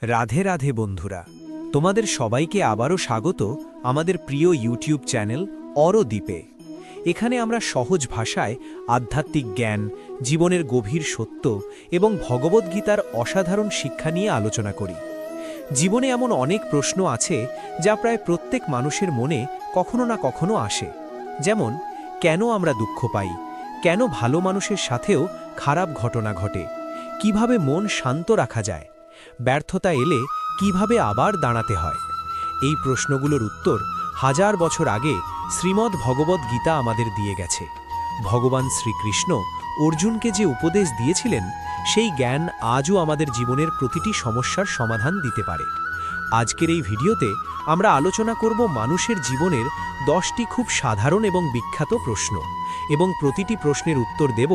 রাধে রাধে বন্ধুরা, তোমাদের সবাইকে আবারও স্বাগত আমাদের প্রিয় ইউটিউব চ্যানেল অরদ্বীপে। এখানে আমরা সহজ ভাষায় আধ্যাত্মিক জ্ঞান, জীবনের গভীর সত্য এবং ভগবদ্গীতার অসাধারণ শিক্ষা নিয়ে আলোচনা করি। জীবনে এমন অনেক প্রশ্ন আছে যা প্রায় প্রত্যেক মানুষের মনে কখনো না কখনো আসে, যেমন কেন আমরা দুঃখ পাই, কেন ভালো মানুষের সাথেও খারাপ ঘটনা ঘটে, কিভাবে মন শান্ত রাখা যায়, ব্যর্থতা এলে কিভাবে আবার দাঁড়াতে হয়। এই প্রশ্নগুলোর উত্তর হাজার বছর আগে শ্রীমদ্ ভগবদ্ গীতা আমাদের দিয়ে গেছে। ভগবান শ্রীকৃষ্ণ অর্জুনকে যে উপদেশ দিয়েছিলেন, সেই জ্ঞান আজও আমাদের জীবনের প্রতিটি সমস্যার সমাধান দিতে পারে। আজকের এই ভিডিওতে আমরা আলোচনা করব মানুষের জীবনের 10টি খুব সাধারণ এবং বিখ্যাত প্রশ্ন, এবং প্রতিটি প্রশ্নের উত্তর দেব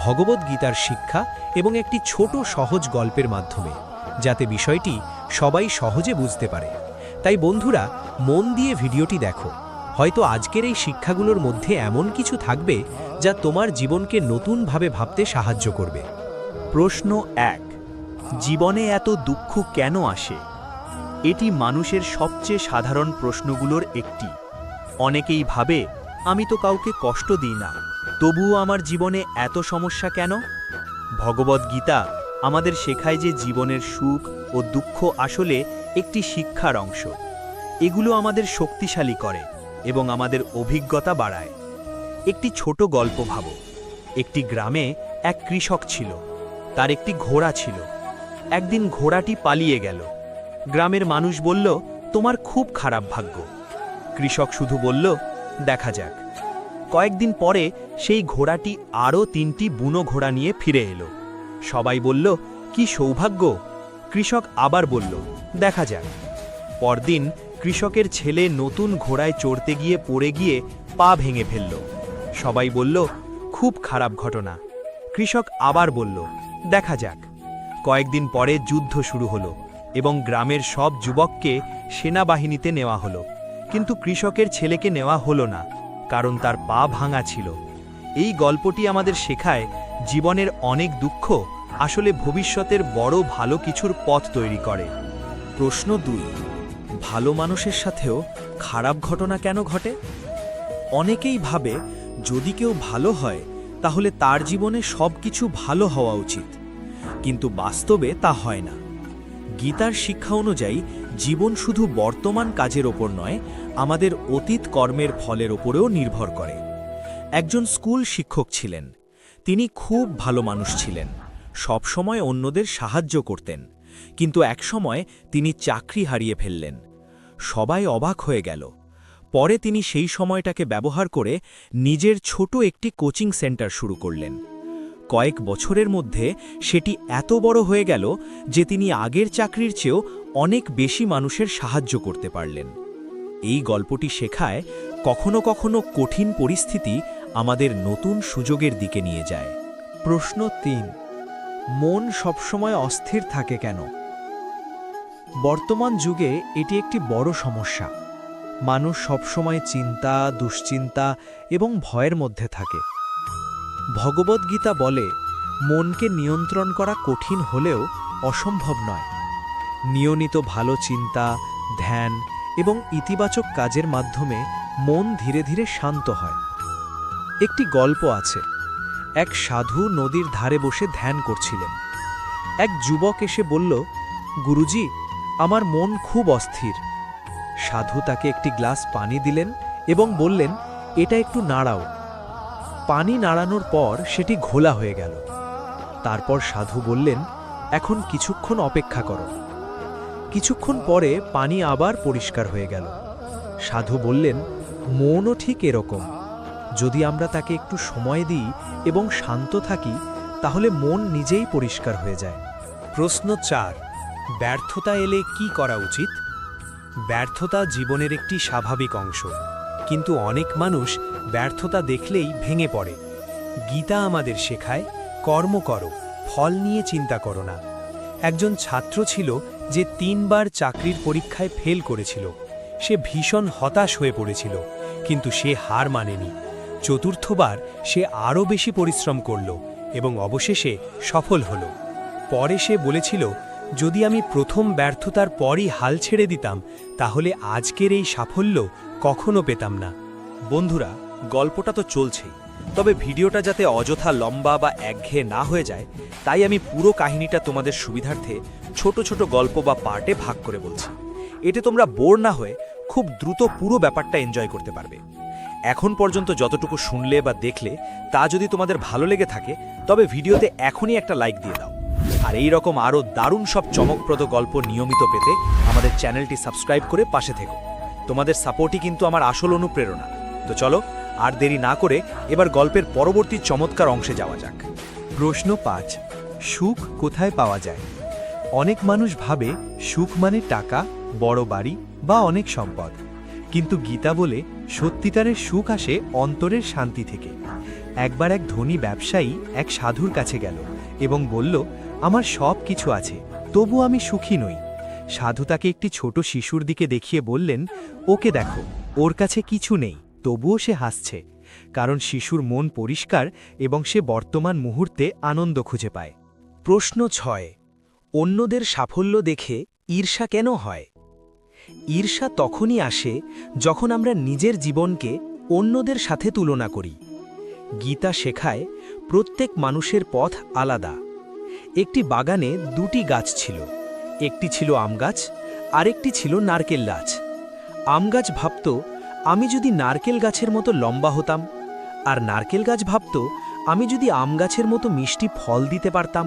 ভগবদ্গীতার শিক্ষা এবং একটি ছোট সহজ গল্পের মাধ্যমে, যাতে বিষয়টি সবাই সহজে বুঝতে পারে। তাই বন্ধুরা, মন দিয়ে ভিডিওটি দেখো। হয়তো আজকের এই শিক্ষাগুলোর মধ্যে এমন কিছু থাকবে যা তোমার জীবনকে নতুনভাবে ভাবতে সাহায্য করবে। প্রশ্ন 1, জীবনে এত দুঃখ কেন আসে? এটি মানুষের সবচেয়ে সাধারণ প্রশ্নগুলোর একটি। অনেকেই ভাবে, আমি তো কাউকে কষ্ট দিই না, তবুও আমার জীবনে এত সমস্যা কেন? ভগবদ্গীতা আমাদের শেখায় যে জীবনের সুখ ও দুঃখ আসলে একটি শিক্ষার অংশ। এগুলো আমাদের শক্তিশালী করে এবং আমাদের অভিজ্ঞতা বাড়ায়। একটি ছোট গল্প ভাবো। একটি গ্রামে এক কৃষক ছিল। তার একটি ঘোড়া ছিল। একদিন ঘোড়াটি পালিয়ে গেল। গ্রামের মানুষ বলল, তোমার খুব খারাপ ভাগ্য। কৃষক শুধু বলল, দেখা যাক। কয়েকদিন পরে সেই ঘোড়াটি আরও 3টি বুনো ঘোড়া নিয়ে ফিরে এলো। সবাই বলল, কি সৌভাগ্য। কৃষক আবার বলল, দেখা যাক। পরদিন কৃষকের ছেলে নতুন ঘোড়ায় চড়তে গিয়ে পড়ে গিয়ে পা ভেঙে ফেলল। সবাই বলল, খুব খারাপ ঘটনা। কৃষক আবার বলল, দেখা যাক। কয়েকদিন পরে যুদ্ধ শুরু হলো এবং গ্রামের সব যুবককে সেনাবাহিনীতে নেওয়া হলো। কিন্তু কৃষকের ছেলেকে নেওয়া হলো না, কারণ তার পা ভাঙা ছিল। এই গল্পটি আমাদের শেখায়, জীবনের অনেক দুঃখ আসলে ভবিষ্যতের বড় ভালো কিছুর পথ তৈরি করে। প্রশ্ন 2, ভালো মানুষের সাথেও খারাপ ঘটনা কেন ঘটে? অনেকেই ভাবে, যদি কেউ ভালো হয় তাহলে তার জীবনে সবকিছু ভালো হওয়া উচিত, কিন্তু বাস্তবে তা হয় না। গীতার শিক্ষা অনুযায়ী জীবন শুধু বর্তমান কাজের ওপর নয়, আমাদের অতীত কর্মের ফলের ওপরেও নির্ভর করে। একজন স্কুল শিক্ষক ছিলেন। তিনি খুব ভালো মানুষ ছিলেন, সবসময় অন্যদের সাহায্য করতেন, কিন্তু একসময় তিনি চাকরি হারিয়ে ফেললেন। সবাই অবাক হয়ে গেল। পরে তিনি সেই সময়টাকে ব্যবহার করে নিজের ছোট একটি কোচিং সেন্টার শুরু করলেন। কয়েক বছরের মধ্যে সেটি এত বড় হয়ে গেল যে তিনি আগের চাকরির চেয়েও অনেক বেশি মানুষের সাহায্য করতে পারলেন। এই গল্পটি শেখায়, কখনো কখনো কঠিন পরিস্থিতি আমাদের নতুন সুযোগের দিকে নিয়ে যায়। প্রশ্ন 3, মন সবসময় অস্থির থাকে কেন? বর্তমান যুগে এটি একটি বড় সমস্যা। মানুষ সবসময় চিন্তা, দুশ্চিন্তা এবং ভয়ের মধ্যে থাকে। ভগবদ্গীতা বলে, মনকে নিয়ন্ত্রণ করা কঠিন হলেও অসম্ভব নয়। নিয়মিত ভালো চিন্তা, ধ্যান এবং ইতিবাচক কাজের মাধ্যমে মন ধীরে ধীরে শান্ত হয়। একটি গল্প আছে। এক সাধু নদীর ধারে বসে ধ্যান করছিলেন। এক যুবক এসে বলল, গুরুজি, আমার মন খুব অস্থির। সাধু তাকে একটি গ্লাস পানি দিলেন এবং বললেন, এটা একটু নাড়াও। পানি নাড়ানোর পর সেটি ঘোলা হয়ে গেল। তারপর সাধু বললেন, এখন কিছুক্ষণ অপেক্ষা করো। কিছুক্ষণ পরে পানি আবার পরিষ্কার হয়ে গেল। সাধু বললেন, মনও ঠিক এরকম। যদি আমরা তাকে একটু সময় দিই এবং শান্ত থাকি, তাহলে মন নিজেই পরিষ্কার হয়ে যায়। প্রশ্ন 4, ব্যর্থতা এলে কি করা উচিত? ব্যর্থতা জীবনের একটি স্বাভাবিক অংশ, কিন্তু অনেক মানুষ ব্যর্থতা দেখলেই ভেঙে পড়ে। গীতা আমাদের শেখায়, কর্ম করো, ফল নিয়ে চিন্তা করো না। একজন ছাত্র ছিল যে 3 বার চাকরির পরীক্ষায় ফেল করেছিল। সে ভীষণ হতাশ হয়ে পড়েছিল, কিন্তু সে হার মানেনি। চতুর্থবার সে আরও বেশি পরিশ্রম করল এবং অবশেষে সফল হল। পরে সে বলেছিল, যদি আমি প্রথম ব্যর্থতার পরই হাল ছেড়ে দিতাম তাহলে আজকের এই সাফল্য কখনো পেতাম না। বন্ধুরা, গল্পটা তো চলছেই, তবে ভিডিওটা যাতে অযথা লম্বা বা একঘেয়ে না হয়ে যায় তাই আমি পুরো কাহিনীটা তোমাদের সুবিধার্থে ছোট ছোট গল্প বা পার্টে ভাগ করে বলছি। এতে তোমরা বোর না হয়ে খুব দ্রুত পুরো ব্যাপারটা এনজয় করতে পারবে। এখন পর্যন্ত যতটুকু শুনলে বা দেখলে তা যদি তোমাদের ভালো লেগে থাকে তবে ভিডিওতে এখনই একটা লাইক দিয়ে দাও। আর এই রকম আরও দারুণ সব চমকপ্রদ গল্প নিয়মিত পেতে আমাদের চ্যানেলটি সাবস্ক্রাইব করে পাশে থেকো। তোমাদের সাপোর্টই কিন্তু আমার আসল অনুপ্রেরণা। তো চলো আর দেরি না করে এবার গল্পের পরবর্তী চমৎকার অংশে যাওয়া যাক। প্রশ্ন ৫। সুখ কোথায় পাওয়া যায়? অনেক মানুষ ভাবে সুখ মানে টাকা, বড় বাড়ি বা অনেক সম্পদ, কিন্তু গীতা বলে সত্যিকারের সুখ আসে অন্তরের শান্তি থেকে। একবার এক ধনী ব্যবসায়ী এক সাধুর কাছে গেল এবং বলল, আমার সব কিছু আছে, তবু আমি সুখী নই। সাধু তাকে একটি ছোট শিশুর দিকে দেখিয়ে বললেন, ওকে দেখো, ওর কাছে কিছু নেই, তবুও সে হাসছে, কারণ শিশুর মন পরিষ্কার এবং সে বর্তমান মুহূর্তে আনন্দ খুঁজে পায়। প্রশ্ন ৬। অন্যদের সাফল্য দেখে ঈর্ষা কেন হয়? ঈর্ষা তখনই আসে যখন আমরা নিজের জীবনকে অন্যদের সাথে তুলনা করি। গীতা শেখায় প্রত্যেক মানুষের পথ আলাদা। একটি বাগানে দুটি গাছ ছিল, একটি ছিল আম গাছ, আরেকটি ছিল নারকেল গাছ। আম গাছ ভাবত, আমি যদি নারকেল গাছের মতো লম্বা হতাম, আর নারকেল গাছ ভাবত, আমি যদি আম গাছের মতো মিষ্টি ফল দিতে পারতাম।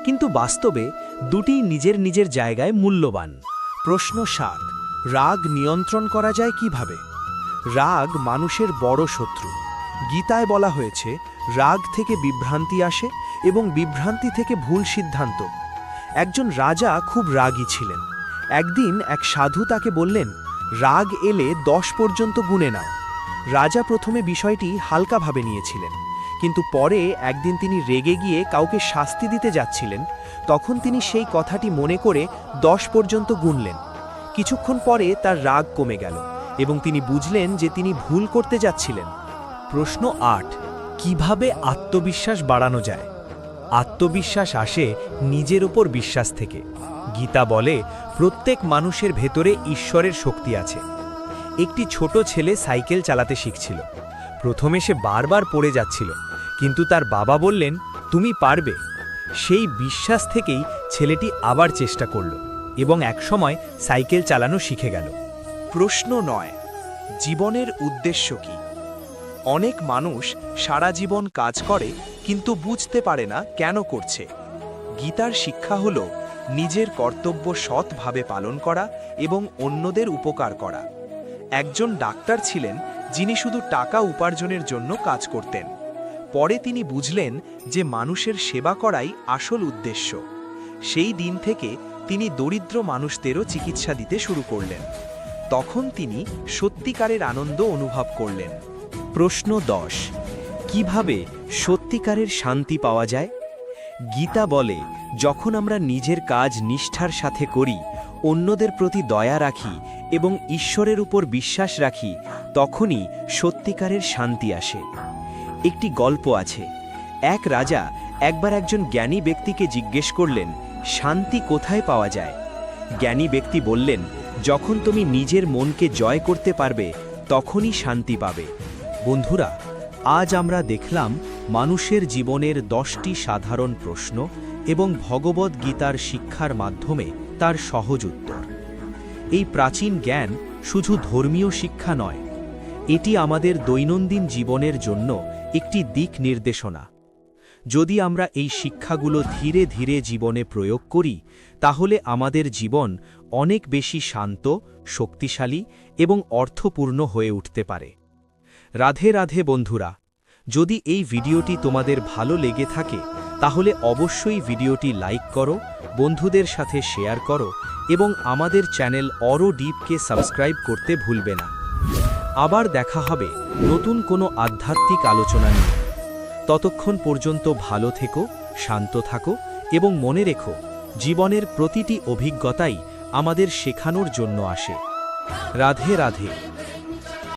কিন্তু বাস্তবে দুটিই নিজের নিজের জায়গায় মূল্যবান। প্রশ্ন ৭। রাগ নিয়ন্ত্রণ করা যায় কিভাবে? রাগ মানুষের বড় শত্রু। গীতায় বলা হয়েছে, রাগ থেকে বিভ্রান্তি আসে এবং বিভ্রান্তি থেকে ভুল সিদ্ধান্ত। একজন রাজা খুব রাগী ছিলেন। একদিন এক সাধু তাকে বললেন, রাগ এলে 10 পর্যন্ত গুণে নাও। রাজা প্রথমে বিষয়টি হালকাভাবে নিয়েছিলেন, কিন্তু পরে একদিন তিনি রেগে গিয়ে কাউকে শাস্তি দিতে যাচ্ছিলেন। তখন তিনি সেই কথাটি মনে করে 10 পর্যন্ত গুনলেন। কিছুক্ষণ পরে তার রাগ কমে গেল এবং তিনি বুঝলেন যে তিনি ভুল করতে যাচ্ছিলেন। প্রশ্ন ৮। কিভাবে আত্মবিশ্বাস বাড়ানো যায়? আত্মবিশ্বাস আসে নিজের উপর বিশ্বাস থেকে। গীতা বলে, প্রত্যেক মানুষের ভেতরে ঈশ্বরের শক্তি আছে। একটি ছোট ছেলে সাইকেল চালাতে শিখছিল। প্রথমে সে বারবার পড়ে যাচ্ছিল, কিন্তু তার বাবা বললেন, তুমি পারবে। সেই বিশ্বাস থেকেই ছেলেটি আবার চেষ্টা করল এবং একসময় সাইকেল চালানো শিখে গেল। প্রশ্ন ৯। জীবনের উদ্দেশ্য কি? অনেক মানুষ সারা জীবন কাজ করে কিন্তু বুঝতে পারে না কেন করছে। গীতার শিক্ষা হল নিজের কর্তব্য সৎভাবে পালন করা এবং অন্যদের উপকার করা। একজন ডাক্তার ছিলেন যিনি শুধু টাকা উপার্জনের জন্য কাজ করতেন। পরে তিনি বুঝলেন যে মানুষের সেবা করাই আসল উদ্দেশ্য। সেই দিন থেকে তিনি দরিদ্র মানুষদেরও চিকিৎসা দিতে শুরু করলেন। তখন তিনি সত্যিকারের আনন্দ অনুভব করলেন। প্রশ্ন ১০। কিভাবে সত্যিকারের শান্তি পাওয়া যায়? গীতা বলে, যখন আমরা নিজের কাজ নিষ্ঠার সাথে করি, অন্যদের প্রতি দয়া রাখি এবং ঈশ্বরের উপর বিশ্বাস রাখি, তখনই সত্যিকারের শান্তি আসে। একটি গল্প আছে। এক রাজা একবার একজন জ্ঞানী ব্যক্তিকে জিজ্ঞেস করলেন, শান্তি কোথায় পাওয়া যায়? জ্ঞানী ব্যক্তি বললেন, যখন তুমি নিজের মনকে জয় করতে পারবে তখনই শান্তি পাবে। বন্ধুরা, আজ আমরা দেখলাম মানুষের জীবনের 10টি সাধারণ প্রশ্ন এবং ভগবদ্ গীতার শিক্ষার মাধ্যমে তার সহজ উত্তর। এই প্রাচীন জ্ঞান শুধু ধর্মীয় শিক্ষা নয়, এটি আমাদের দৈনন্দিন জীবনের জন্য একটি দিক নির্দেশনা। যদি আমরা এই শিক্ষাগুলো ধীরে ধীরে জীবনে প্রয়োগ করি, তাহলে আমাদের জীবন অনেক বেশি শান্ত, শক্তিশালী এবং অর্থপূর্ণ হয়ে উঠতে পারে। রাধে রাধে বন্ধুরা, যদি এই ভিডিওটি তোমাদের ভালো লেগে থাকে তাহলে অবশ্যই ভিডিওটি লাইক করো, বন্ধুদের সাথে শেয়ার করো এবং আমাদের চ্যানেল অরো ডিপকে সাবস্ক্রাইব করতে ভুলবে না। আবার দেখা হবে নতুন কোনো আধ্যাত্মিক আলোচনা নিয়ে। ততক্ষণ পর্যন্ত ভালো থেকো, শান্ত থাকো এবং মনে রেখো, জীবনের প্রতিটি অভিজ্ঞতাই আমাদের শেখানোর জন্য আসে। রাধে রাধে।